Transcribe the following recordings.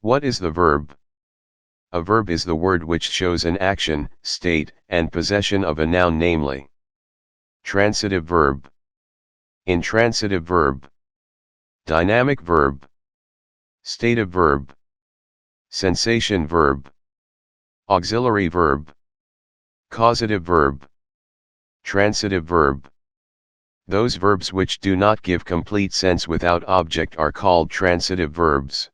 What is the verb? A verb is the word which shows an action, state, and possession of a noun, namely transitive verb, intransitive verb, dynamic verb, stative verb, sensation verb, auxiliary verb, causative verb, transitive verb. Those verbs which do not give complete sense without object are called transitive verbs.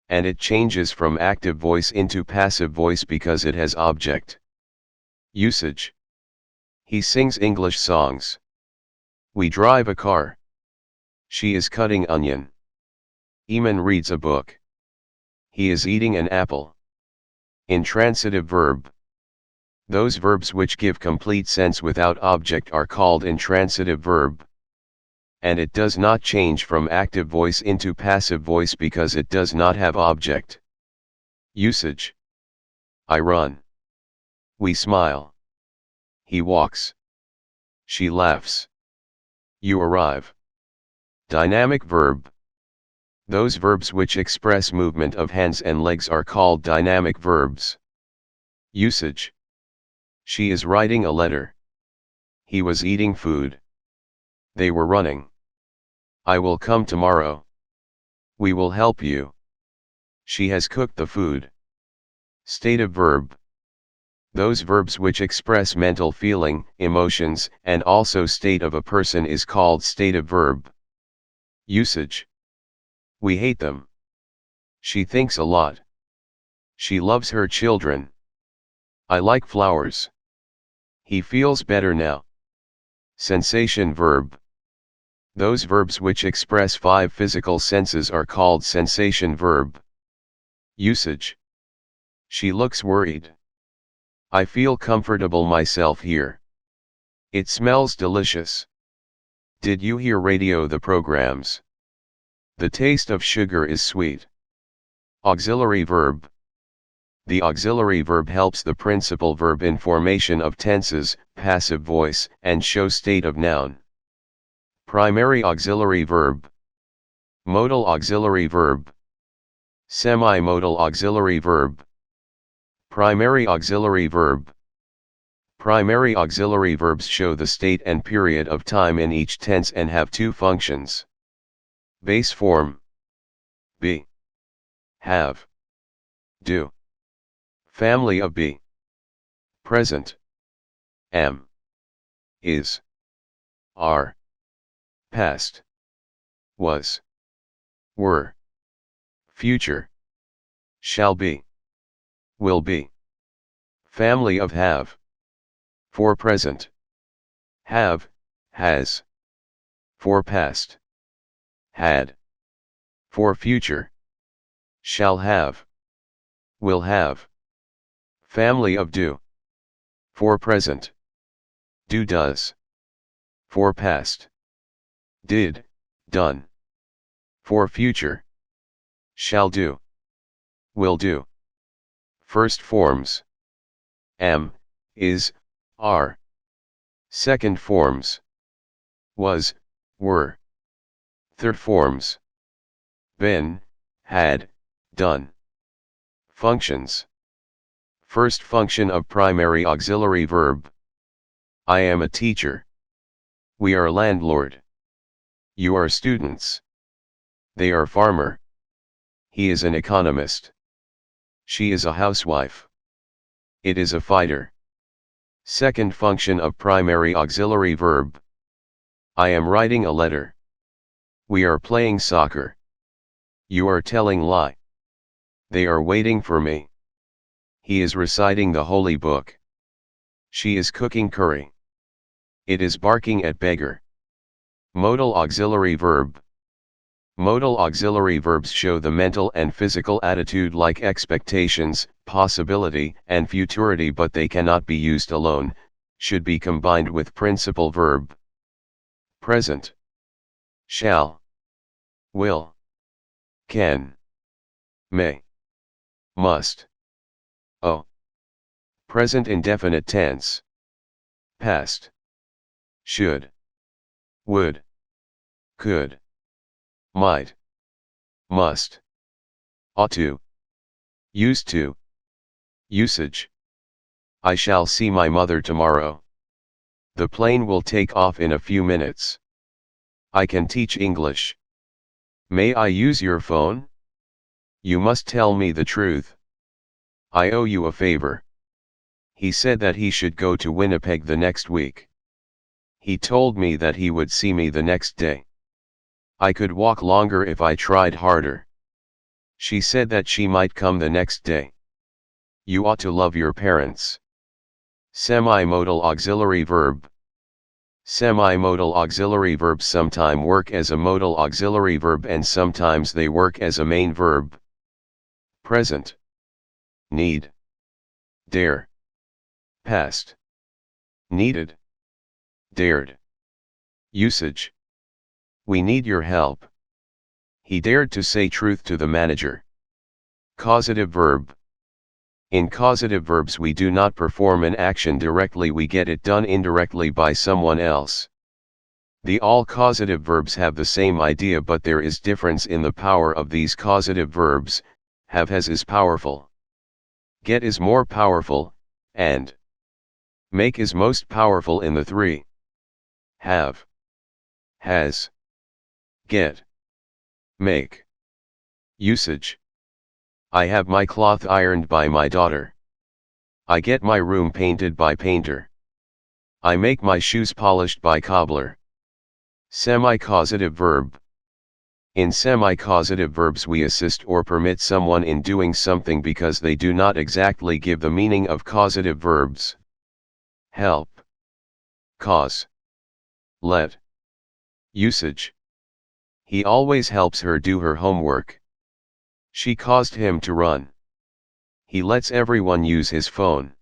And it changes from active voice into passive voice because it has object. Usage. He sings English songs. We drive a car. She is cutting onion. Eamon reads a book. He is eating an apple. Intransitive verb. Those verbs which give complete sense without object are called intransitive verb. And it does not change from active voice into passive voice because it does not have object. Usage. I run. We smile. He walks. She laughs. You arrive. Dynamic verb. Those verbs which express movement of hands and legs are called dynamic verbs. Usage. She is writing a letter. He was eating food. They were running. I will come tomorrow. We will help you. She has cooked the food. Stative verb. Those verbs which express mental feeling, emotions, and also state of a person is called stative verb. Usage. We hate them. She thinks a lot. She loves her children. I like flowers. He feels better now. Sensation verb. Those verbs which express 5 physical senses are called sensation verb. Usage. She looks worried. I feel comfortable myself here. It smells delicious. Did you hear radio the programs? The taste of sugar is sweet. Auxiliary verb. The auxiliary verb helps the principal verb in formation of tenses, passive voice, and show state of noun. Primary auxiliary verb. Modal auxiliary verb. Semi-modal auxiliary verb. Primary auxiliary verb. Primary auxiliary verbs show the state and period of time in each tense and have 2 functions. Base form. Be. Have. Do. Family of be. Present. Am. Is. Are. Past. Was. Were. Future. Shall be. Will be. Family of have. For present. Have, has. For past. Had. For future. Shall have. Will have. Family of do. For present. Do does. For past. Did, done. For future. Shall do. Will do. First forms. Am, is, are. Second forms. Was, were. Third forms. Been, had, done. Functions. First function of primary auxiliary verb. I am a teacher. We are landlord. You are students. They are farmer. He is an economist. She is a housewife. It is a fighter. Second function of primary auxiliary verb. I am writing a letter. We are playing soccer. You are telling lie. They are waiting for me. He is reciting the holy book. She is cooking curry. It is barking at beggar. Modal auxiliary verb. Modal auxiliary verbs show the mental and physical attitude like expectations, possibility, and futurity, but they cannot be used alone, should be combined with principal verb. Present. Shall. Will. Can. May. Must. Oh. Present indefinite tense. Past. Should. Would. Could. Might. Must. Ought to. Used to. Usage. I shall see my mother tomorrow. The plane will take off in a few minutes. I can teach English. May I use your phone? You must tell me the truth. I owe you a favor. He said that he should go to Winnipeg the next week. He told me that he would see me the next day. I could walk longer if I tried harder. She said that she might come the next day. You ought to love your parents. Semi-modal auxiliary verb. Semi-modal auxiliary verbs sometimes work as a modal auxiliary verb and sometimes they work as a main verb. Present. Need. Dare. Past. Needed. Dared. Usage. We need your help. He dared to say truth to the manager. Causative verb. In causative verbs we do not perform an action directly, we get it done indirectly by someone else. The all causative verbs have the same idea, but there is difference in the power of these causative verbs. Have, has is powerful. Get is more powerful, and make is most powerful in the three. Have. Has. Get. Make. Usage. I have my cloth ironed by my daughter. I get my room painted by painter. I make my shoes polished by cobbler. Semi-causative verb. In semi-causative verbs we assist or permit someone in doing something because they do not exactly give the meaning of causative verbs. Help. Cause. Let. Usage. He always helps her do her homework. She caused him to run. He lets everyone use his phone.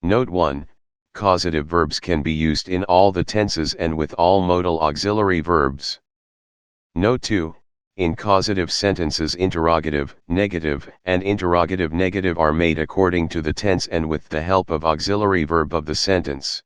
Note 1. Causative verbs can be used in all the tenses and with all modal auxiliary verbs. Note 2. In causative sentences interrogative, negative, and interrogative negative are made according to the tense and with the help of auxiliary verb of the sentence.